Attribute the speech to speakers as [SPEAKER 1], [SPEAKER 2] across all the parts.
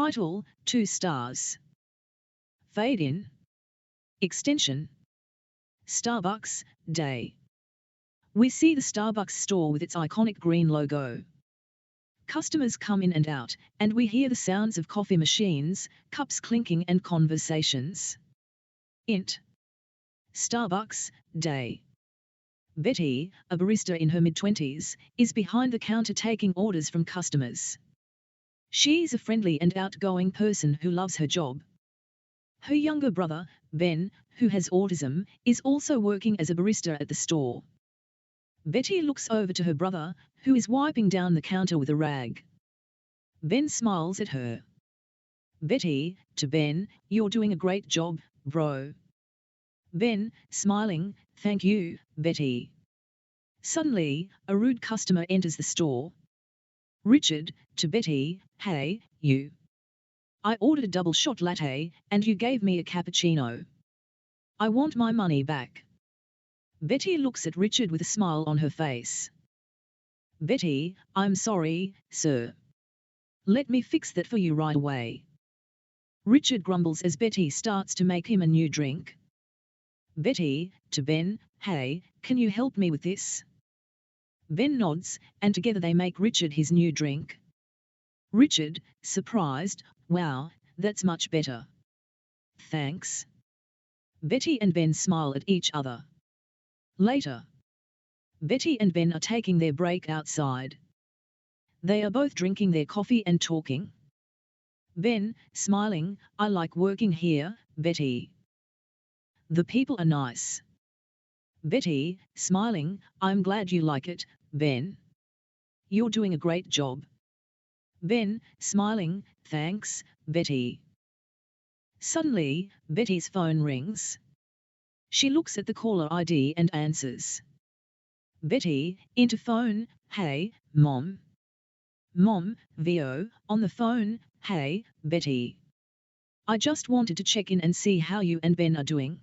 [SPEAKER 1] Title: 2 stars. Fade in. Extension: Starbucks, Day. We see the Starbucks store with its iconic green logo. Customers come in and out, and we hear the sounds of coffee machines, cups clinking and conversations. Int. Starbucks, Day. Betty, a barista in her mid-20s, is behind the counter taking orders from customers. She's a friendly and outgoing person who loves her job. Her younger brother, Ben, who has autism, is also working as a barista at the store. Betty looks over to her brother, who is wiping down the counter with a rag. Ben smiles at her. Betty, to Ben, "You're doing a great job, bro." Ben, smiling, "Thank you, Betty." Suddenly, a rude customer enters the store. Richard, to Betty, "Hey, you. I ordered a double shot latte, and you gave me a cappuccino. I want my money back." Betty looks at Richard with a smile on her face. Betty, "I'm sorry, sir. Let me fix that for you right away." Richard grumbles as Betty starts to make him a new drink. Betty, to Ben, "Hey, can you help me with this?" Ben nods, and together they make Richard his new drink. Richard, surprised, "Wow, that's much better." "Thanks." Betty and Ben smile at each other. Later, Betty and Ben are taking their break outside. They are both drinking their coffee and talking. Ben, smiling, "I like working here, Betty. The people are nice." Betty, smiling, "I'm glad you like it, Ben. You're doing a great job." Ben, smiling, "Thanks, Betty." Suddenly, Betty's phone rings. She looks at the caller ID and answers. Betty, into phone, "Hey, Mom." Mom, VO, on the phone, "Hey, Betty. I just wanted to check in and see how you and Ben are doing."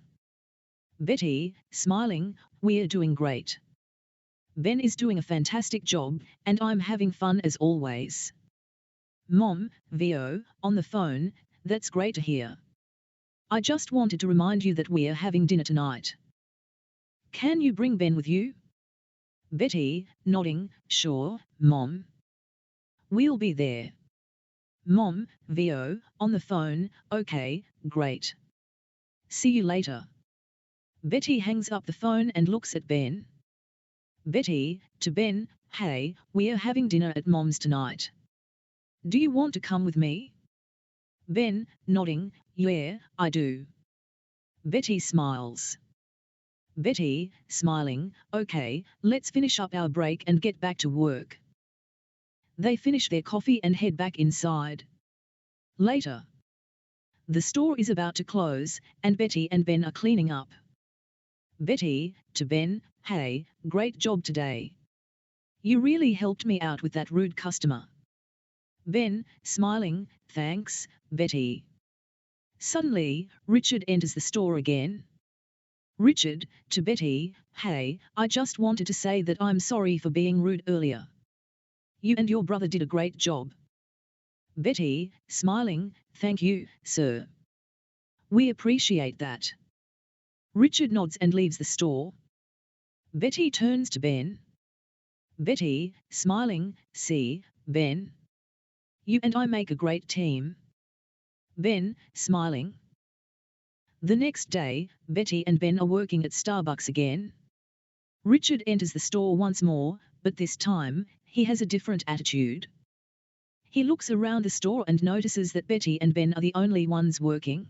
[SPEAKER 1] Betty, smiling, "We're doing great. Ben is doing a fantastic job, and I'm having fun as always." Mom, VO, on the phone, "That's great to hear. I just wanted to remind you that we're having dinner tonight. Can you bring Ben with you?" Betty, nodding, "Sure, Mom. We'll be there." Mom, VO, on the phone, "Okay, great. See you later." Betty hangs up the phone and looks at Ben. Betty, to Ben, "Hey, we're having dinner at Mom's tonight. Do you want to come with me?" Ben, nodding, "Yeah, I do." Betty smiles. Betty, smiling, "Okay, let's finish up our break and get back to work." They finish their coffee and head back inside. Later, the store is about to close, and Betty and Ben are cleaning up. Betty, to Ben, "Hey, great job today. You really helped me out with that rude customer." Ben, smiling, "Thanks, Betty." Suddenly, Richard enters the store again. Richard, to Betty, "Hey, I just wanted to say that I'm sorry for being rude earlier. You and your brother did a great job." Betty, smiling, "Thank you, sir. We appreciate that." Richard nods and leaves the store. Betty turns to Ben. Betty, smiling, "See, Ben. You and I make a great team." Ben, smiling. The next day, Betty and Ben are working at Starbucks again. Richard enters the store once more, but this time, he has a different attitude. He looks around the store and notices that Betty and Ben are the only ones working.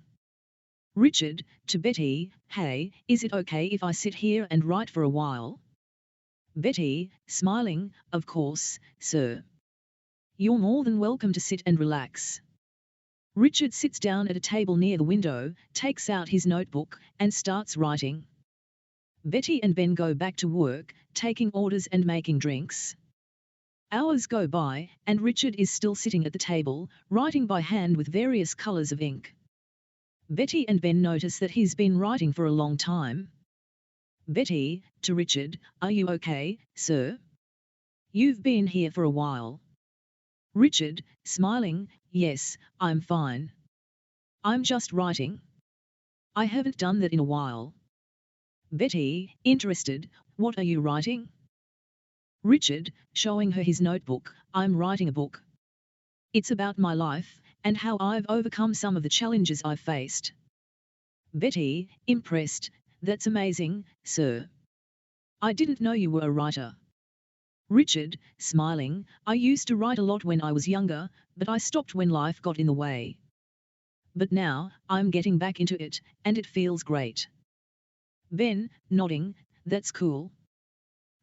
[SPEAKER 1] Richard, to Betty, "Hey, is it okay if I sit here and write for a while?" Betty, smiling, "Of course, sir. You're more than welcome to sit and relax." Richard sits down at a table near the window, takes out his notebook, and starts writing. Betty and Ben go back to work, taking orders and making drinks. Hours go by, and Richard is still sitting at the table, writing by hand with various colors of ink. Betty and Ben notice that he's been writing for a long time. Betty, to Richard, "Are you okay, sir? You've been here for a while." Richard, smiling, Yes, I'm fine. I'm just writing. I haven't done that in a while. Betty, interested, what are you writing? Richard, showing her his notebook, I'm writing a book. It's about my life, and how I've overcome some of the challenges I've faced. Betty, impressed, that's amazing, sir. I didn't know you were a writer. Richard, smiling, I used to write a lot when I was younger, but I stopped when life got in the way. But now, I'm getting back into it, and it feels great. Ben, nodding, that's cool.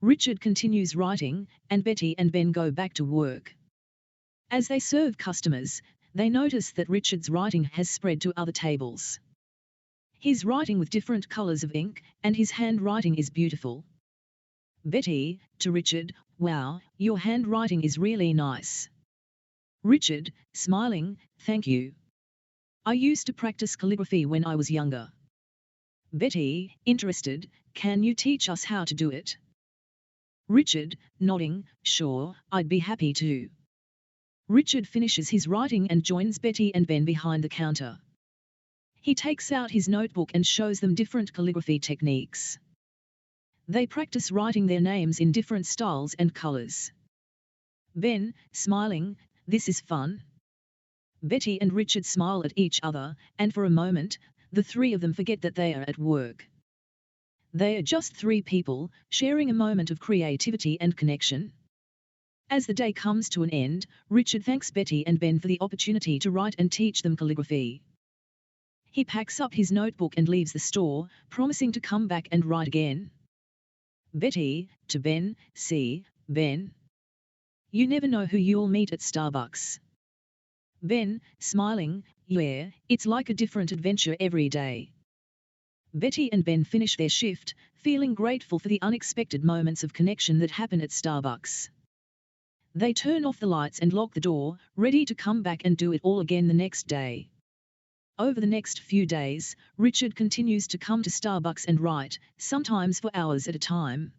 [SPEAKER 1] Richard continues writing, and Betty and Ben go back to work. As they serve customers, they notice that Richard's writing has spread to other tables. He's writing with different colors of ink, and his handwriting is beautiful. Betty, to Richard, wow, your handwriting is really nice. Richard, smiling, thank you. I used to practice calligraphy when I was younger. Betty, interested, can you teach us how to do it? Richard, nodding, sure, I'd be happy to. Richard finishes his writing and joins Betty and Ben behind the counter. He takes out his notebook and shows them different calligraphy techniques. They practice writing their names in different styles and colors. Ben, smiling, this is fun. Betty and Richard smile at each other, and for a moment, the three of them forget that they are at work. They are just three people, sharing a moment of creativity and connection. As the day comes to an end, Richard thanks Betty and Ben for the opportunity to write and teach them calligraphy. He packs up his notebook and leaves the store, promising to come back and write again. Betty, to Ben, see, Ben. You never know who you'll meet at Starbucks. Ben, smiling, yeah, it's like a different adventure every day. Betty and Ben finish their shift, feeling grateful for the unexpected moments of connection that happen at Starbucks. They turn off the lights and lock the door, ready to come back and do it all again the next day. Over the next few days, Richard continues to come to Starbucks and write, sometimes for hours at a time.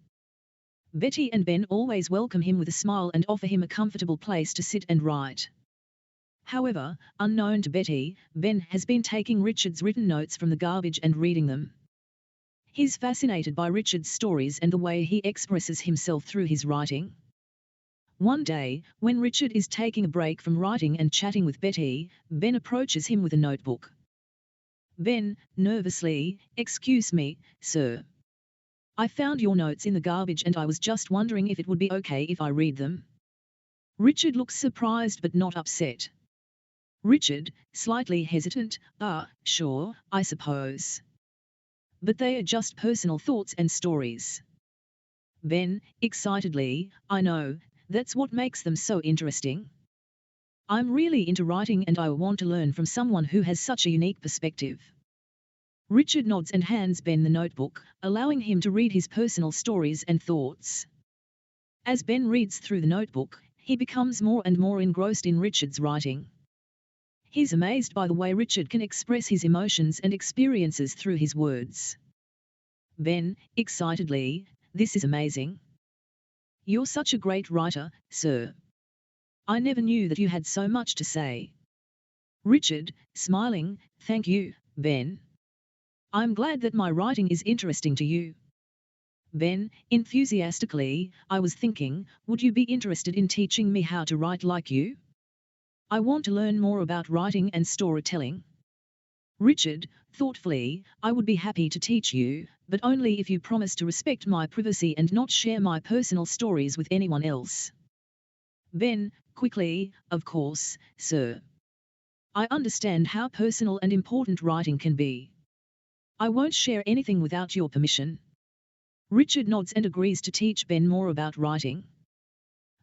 [SPEAKER 1] Betty and Ben always welcome him with a smile and offer him a comfortable place to sit and write. However, unknown to Betty, Ben has been taking Richard's written notes from the garbage and reading them. He's fascinated by Richard's stories and the way he expresses himself through his writing. One day, when Richard is taking a break from writing and chatting with Betty, Ben approaches him with a notebook. Ben, nervously, excuse me, sir. I found your notes in the garbage and I was just wondering if it would be okay if I read them. Richard looks surprised but not upset. Richard, slightly hesitant, sure, I suppose. But they are just personal thoughts and stories. Ben, excitedly, I know, that's what makes them so interesting. I'm really into writing and I want to learn from someone who has such a unique perspective. Richard nods and hands Ben the notebook, allowing him to read his personal stories and thoughts. As Ben reads through the notebook, he becomes more and more engrossed in Richard's writing. He's amazed by the way Richard can express his emotions and experiences through his words. Ben, excitedly, this is amazing. You're such a great writer, sir. I never knew that you had so much to say. Richard, smiling, thank you, Ben. I'm glad that my writing is interesting to you. Ben, enthusiastically, I was thinking, would you be interested in teaching me how to write like you? I want to learn more about writing and storytelling. Richard, thoughtfully, I would be happy to teach you, but only if you promise to respect my privacy and not share my personal stories with anyone else. Ben, quickly, of course, sir. I understand how personal and important writing can be. I won't share anything without your permission. Richard nods and agrees to teach Ben more about writing.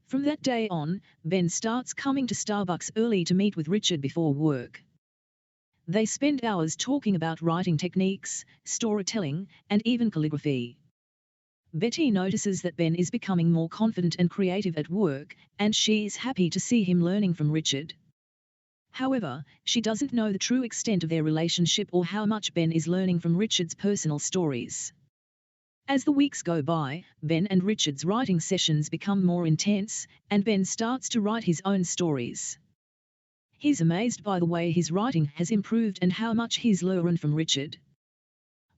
[SPEAKER 1] From that day on, Ben starts coming to Starbucks early to meet with Richard before work. They spend hours talking about writing techniques, storytelling, and even calligraphy. Betty notices that Ben is becoming more confident and creative at work, and she is happy to see him learning from Richard. However, she doesn't know the true extent of their relationship or how much Ben is learning from Richard's personal stories. As the weeks go by, Ben and Richard's writing sessions become more intense, and Ben starts to write his own stories. He's amazed by the way his writing has improved and how much he's learned from Richard.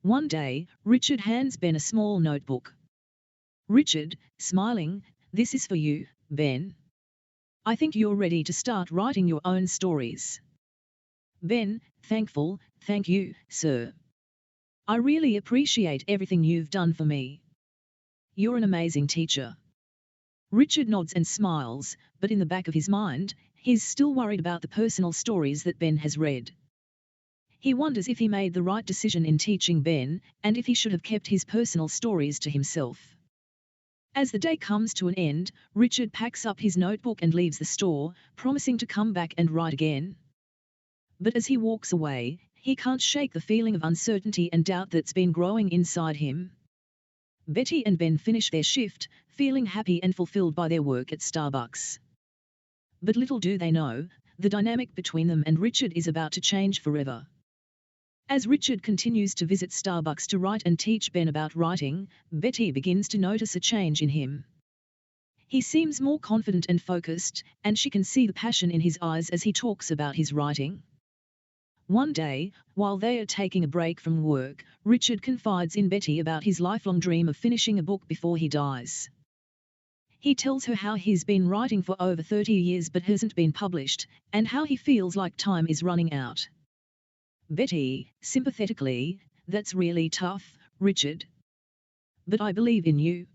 [SPEAKER 1] One day, Richard hands Ben a small notebook. Richard, smiling, "This is for you, Ben. I think you're ready to start writing your own stories." Ben, thankful, "Thank you, sir. I really appreciate everything you've done for me. You're an amazing teacher." Richard nods and smiles, but in the back of his mind, he's still worried about the personal stories that Ben has read. He wonders if he made the right decision in teaching Ben, and if he should have kept his personal stories to himself. As the day comes to an end, Richard packs up his notebook and leaves the store, promising to come back and write again. But as he walks away, he can't shake the feeling of uncertainty and doubt that's been growing inside him. Betty and Ben finish their shift, feeling happy and fulfilled by their work at Starbucks. But little do they know, the dynamic between them and Richard is about to change forever. As Richard continues to visit Starbucks to write and teach Ben about writing, Betty begins to notice a change in him. He seems more confident and focused, and she can see the passion in his eyes as he talks about his writing. One day, while they are taking a break from work, Richard confides in Betty about his lifelong dream of finishing a book before he dies. He tells her how he's been writing for over 30 years but hasn't been published, and how he feels like time is running out. Betty, sympathetically, "That's really tough, Richard. But I believe in you.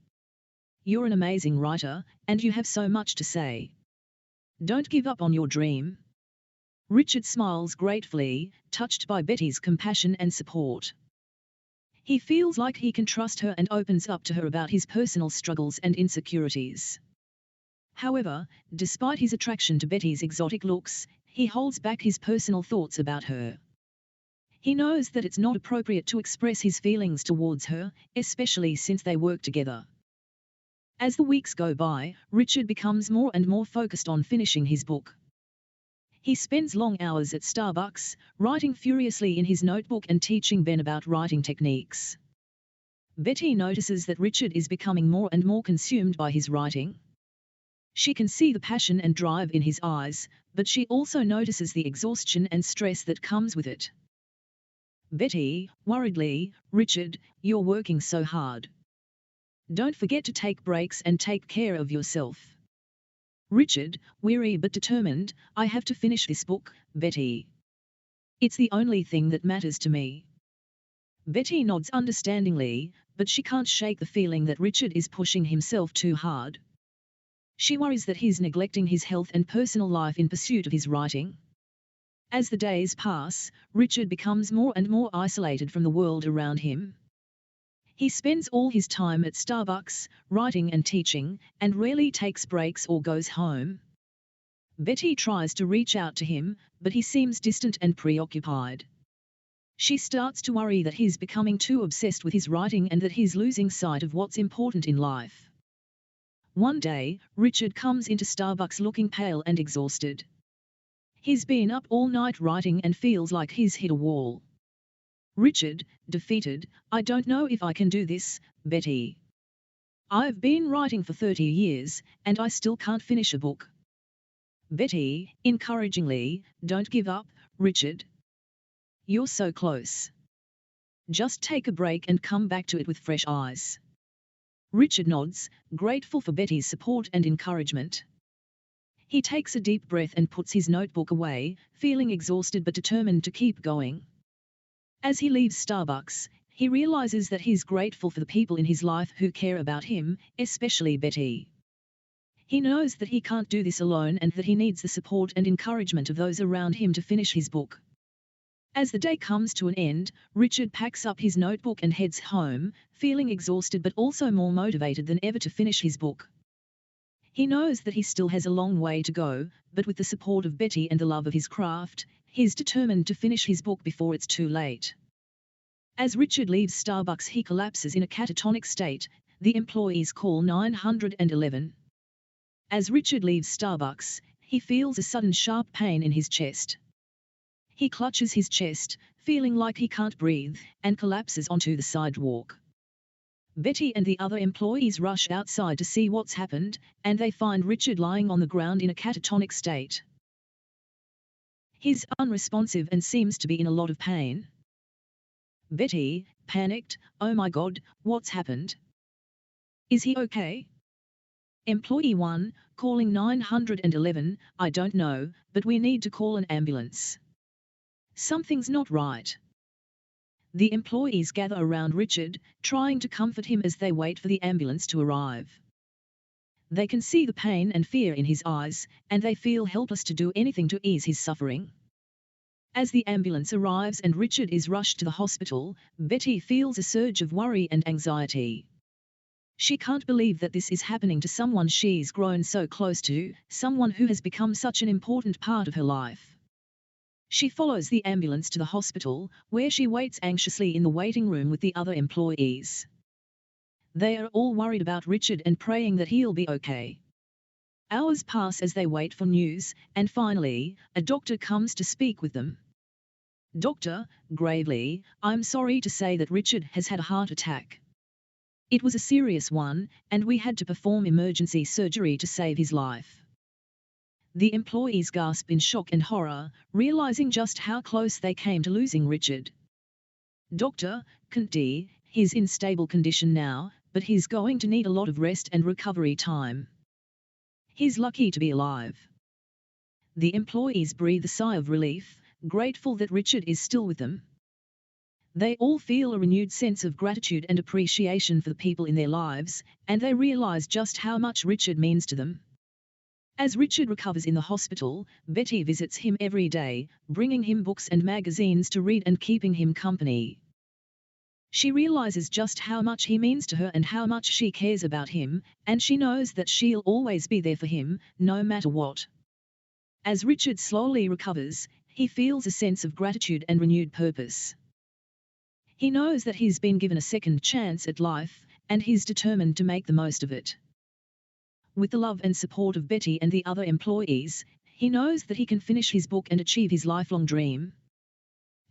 [SPEAKER 1] You're an amazing writer, and you have so much to say. Don't give up on your dream." Richard smiles gratefully, touched by Betty's compassion and support. He feels like he can trust her and opens up to her about his personal struggles and insecurities. However, despite his attraction to Betty's exotic looks, he holds back his personal thoughts about her. He knows that it's not appropriate to express his feelings towards her, especially since they work together. As the weeks go by, Richard becomes more and more focused on finishing his book. He spends long hours at Starbucks, writing furiously in his notebook and teaching Ben about writing techniques. Betty notices that Richard is becoming more and more consumed by his writing. She can see the passion and drive in his eyes, but she also notices the exhaustion and stress that comes with it. Betty, worriedly, "Richard, you're working so hard. Don't forget to take breaks and take care of yourself." Richard, weary but determined, "I have to finish this book, Betty. It's the only thing that matters to me." Betty nods understandingly, but she can't shake the feeling that Richard is pushing himself too hard. She worries that he's neglecting his health and personal life in pursuit of his writing. As the days pass, Richard becomes more and more isolated from the world around him. He spends all his time at Starbucks, writing and teaching, and rarely takes breaks or goes home. Betty tries to reach out to him, but he seems distant and preoccupied. She starts to worry that he's becoming too obsessed with his writing and that he's losing sight of what's important in life. One day, Richard comes into Starbucks looking pale and exhausted. He's been up all night writing and feels like he's hit a wall. Richard, defeated, "I don't know if I can do this, Betty. I've been writing for 30 years, and I still can't finish a book." Betty, encouragingly, "Don't give up, Richard. You're so close. Just take a break and come back to it with fresh eyes." Richard nods, grateful for Betty's support and encouragement. He takes a deep breath and puts his notebook away, feeling exhausted but determined to keep going. As he leaves Starbucks, he realizes that he's grateful for the people in his life who care about him, especially Betty. He knows that he can't do this alone and that he needs the support and encouragement of those around him to finish his book. As the day comes to an end, Richard packs up his notebook and heads home, feeling exhausted but also more motivated than ever to finish his book. He knows that he still has a long way to go, but with the support of Betty and the love of his craft, he's determined to finish his book before it's too late. As Richard leaves Starbucks, he collapses in a catatonic state. The employees call 911. As Richard leaves Starbucks, he feels a sudden sharp pain in his chest. He clutches his chest, feeling like he can't breathe, and collapses onto the sidewalk. Betty and the other employees rush outside to see what's happened, and they find Richard lying on the ground in a catatonic state. He's unresponsive and seems to be in a lot of pain. Betty, panicked, "Oh my God, what's happened? Is he okay?" Employee 1, calling 911, "I don't know, but we need to call an ambulance. Something's not right." The employees gather around Richard, trying to comfort him as they wait for the ambulance to arrive. They can see the pain and fear in his eyes, and they feel helpless to do anything to ease his suffering. As the ambulance arrives and Richard is rushed to the hospital, Betty feels a surge of worry and anxiety. She can't believe that this is happening to someone she's grown so close to, someone who has become such an important part of her life. She follows the ambulance to the hospital, where she waits anxiously in the waiting room with the other employees. They are all worried about Richard and praying that he'll be okay. Hours pass as they wait for news, and finally, a doctor comes to speak with them. "Doctor," gravely, "I'm sorry to say that Richard has had a heart attack. It was a serious one, and we had to perform emergency surgery to save his life." The employees gasp in shock and horror, realizing just how close they came to losing Richard. "Doctor, he's in stable condition now, but he's going to need a lot of rest and recovery time. He's lucky to be alive." The employees breathe a sigh of relief, grateful that Richard is still with them. They all feel a renewed sense of gratitude and appreciation for the people in their lives, and they realize just how much Richard means to them. As Richard recovers in the hospital, Betty visits him every day, bringing him books and magazines to read and keeping him company. She realizes just how much he means to her and how much she cares about him, and she knows that she'll always be there for him, no matter what. As Richard slowly recovers, he feels a sense of gratitude and renewed purpose. He knows that he's been given a second chance at life, and he's determined to make the most of it. With the love and support of Betty and the other employees, he knows that he can finish his book and achieve his lifelong dream.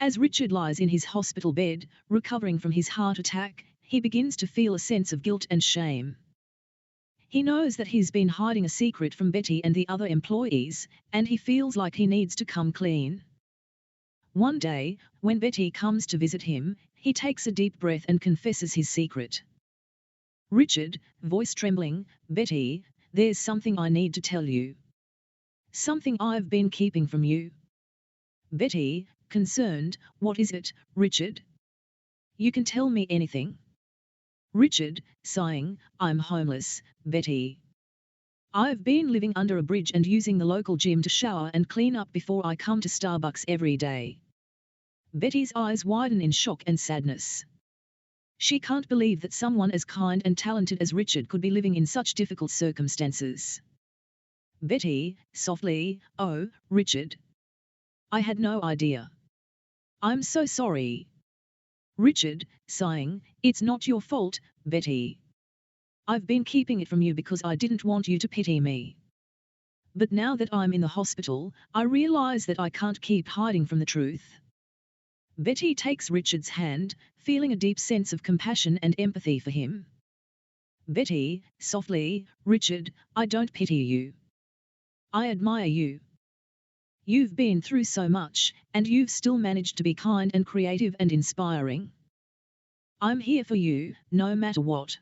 [SPEAKER 1] As Richard lies in his hospital bed, recovering from his heart attack, he begins to feel a sense of guilt and shame. He knows that he's been hiding a secret from Betty and the other employees, and he feels like he needs to come clean. One day, when Betty comes to visit him, he takes a deep breath and confesses his secret. "Richard," voice trembling, "Betty, there's something I need to tell you. Something I've been keeping from you." Betty, concerned, "What is it, Richard? You can tell me anything." Richard, sighing, "I'm homeless, Betty. I've been living under a bridge and using the local gym to shower and clean up before I come to Starbucks every day." Betty's eyes widen in shock and sadness. She can't believe that someone as kind and talented as Richard could be living in such difficult circumstances. Betty, softly, "Oh, Richard. I had no idea. I'm so sorry." Richard, sighing, "It's not your fault, Betty. I've been keeping it from you because I didn't want you to pity me. But now that I'm in the hospital, I realize that I can't keep hiding from the truth." Betty takes Richard's hand, feeling a deep sense of compassion and empathy for him. Betty, softly, "Richard, I don't pity you. I admire you. You've been through so much, and you've still managed to be kind and creative and inspiring. I'm here for you, no matter what."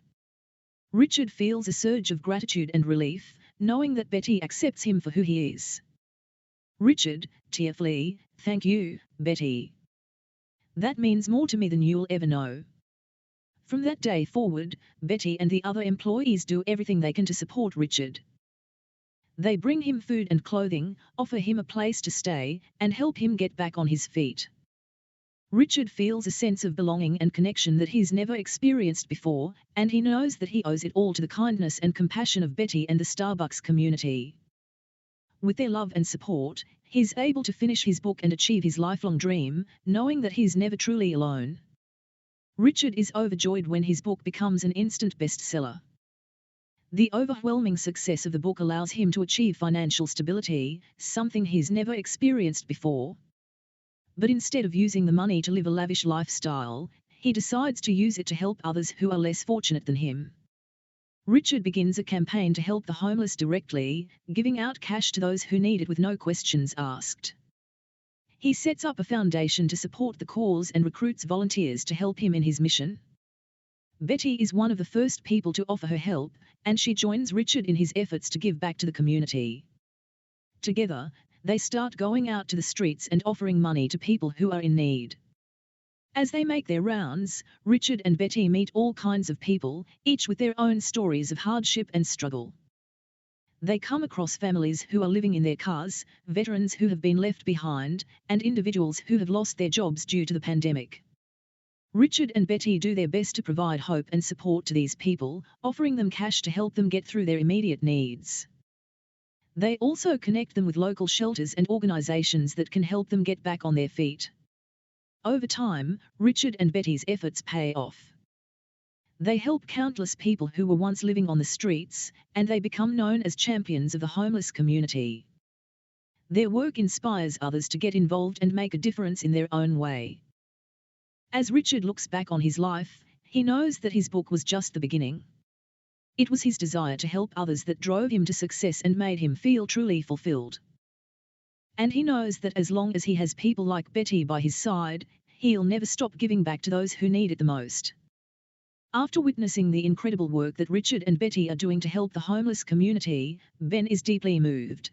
[SPEAKER 1] Richard feels a surge of gratitude and relief, knowing that Betty accepts him for who he is. Richard, tearfully, "Thank you, Betty. That means more to me than you'll ever know." From that day forward, Betty and the other employees do everything they can to support Richard. They bring him food and clothing, offer him a place to stay, and help him get back on his feet. Richard feels a sense of belonging and connection that he's never experienced before, and he knows that he owes it all to the kindness and compassion of Betty and the Starbucks community. With their love and support, he's able to finish his book and achieve his lifelong dream, knowing that he's never truly alone. Richard is overjoyed when his book becomes an instant bestseller. The overwhelming success of the book allows him to achieve financial stability, something he's never experienced before. But instead of using the money to live a lavish lifestyle, he decides to use it to help others who are less fortunate than him. Richard begins a campaign to help the homeless directly, giving out cash to those who need it with no questions asked. He sets up a foundation to support the cause and recruits volunteers to help him in his mission. Betty is one of the first people to offer her help, and she joins Richard in his efforts to give back to the community. Together, they start going out to the streets and offering money to people who are in need. As they make their rounds, Richard and Betty meet all kinds of people, each with their own stories of hardship and struggle. They come across families who are living in their cars, veterans who have been left behind, and individuals who have lost their jobs due to the pandemic. Richard and Betty do their best to provide hope and support to these people, offering them cash to help them get through their immediate needs. They also connect them with local shelters and organizations that can help them get back on their feet. Over time, Richard and Betty's efforts pay off. They help countless people who were once living on the streets, and they become known as champions of the homeless community. Their work inspires others to get involved and make a difference in their own way. As Richard looks back on his life, he knows that his book was just the beginning. It was his desire to help others that drove him to success and made him feel truly fulfilled. And he knows that as long as he has people like Betty by his side, he'll never stop giving back to those who need it the most. After witnessing the incredible work that Richard and Betty are doing to help the homeless community, Ben is deeply moved.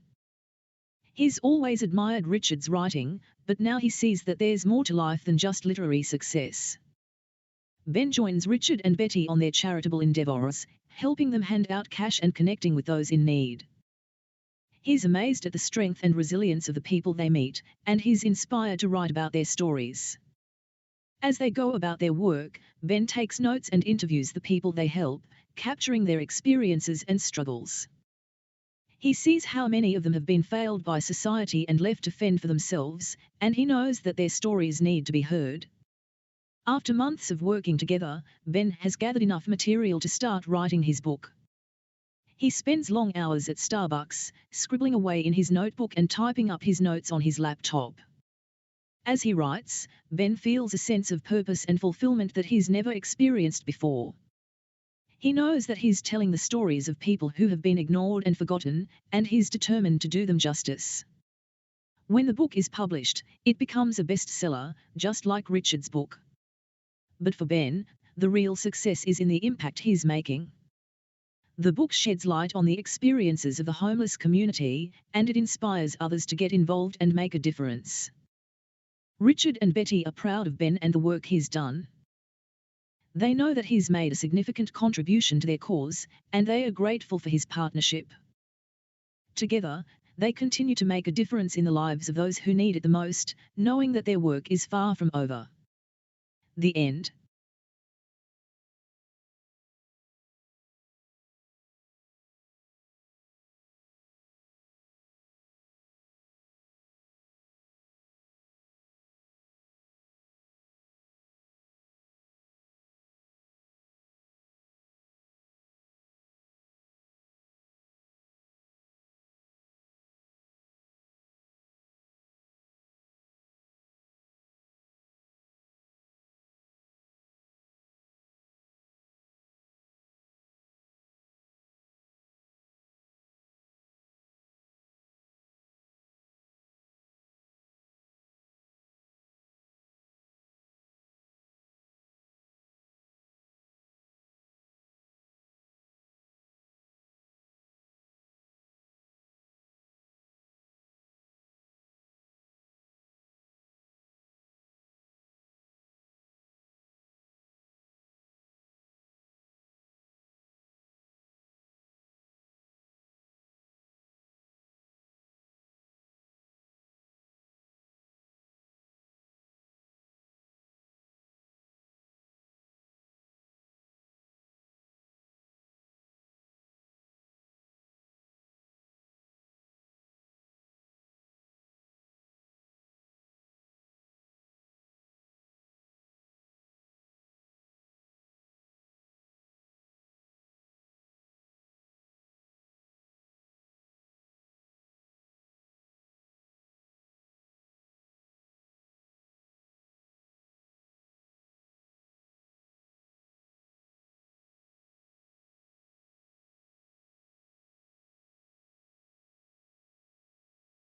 [SPEAKER 1] He's always admired Richard's writing, but now he sees that there's more to life than just literary success. Ben joins Richard and Betty on their charitable endeavors, helping them hand out cash and connecting with those in need. He's amazed at the strength and resilience of the people they meet, and he's inspired to write about their stories. As they go about their work, Ben takes notes and interviews the people they help, capturing their experiences and struggles. He sees how many of them have been failed by society and left to fend for themselves, and he knows that their stories need to be heard. After months of working together, Ben has gathered enough material to start writing his book. He spends long hours at Starbucks, scribbling away in his notebook and typing up his notes on his laptop. As he writes, Ben feels a sense of purpose and fulfillment that he's never experienced before. He knows that he's telling the stories of people who have been ignored and forgotten, and he's determined to do them justice. When the book is published, it becomes a bestseller, just like Richard's book. But for Ben, the real success is in the impact he's making. The book sheds light on the experiences of the homeless community, and it inspires others to get involved and make a difference. Richard and Betty are proud of Ben and the work he's done. They know that he's made a significant contribution to their cause, and they are grateful for his partnership. Together, they continue to make a difference in the lives of those who need it the most, knowing that their work is far from over. The end.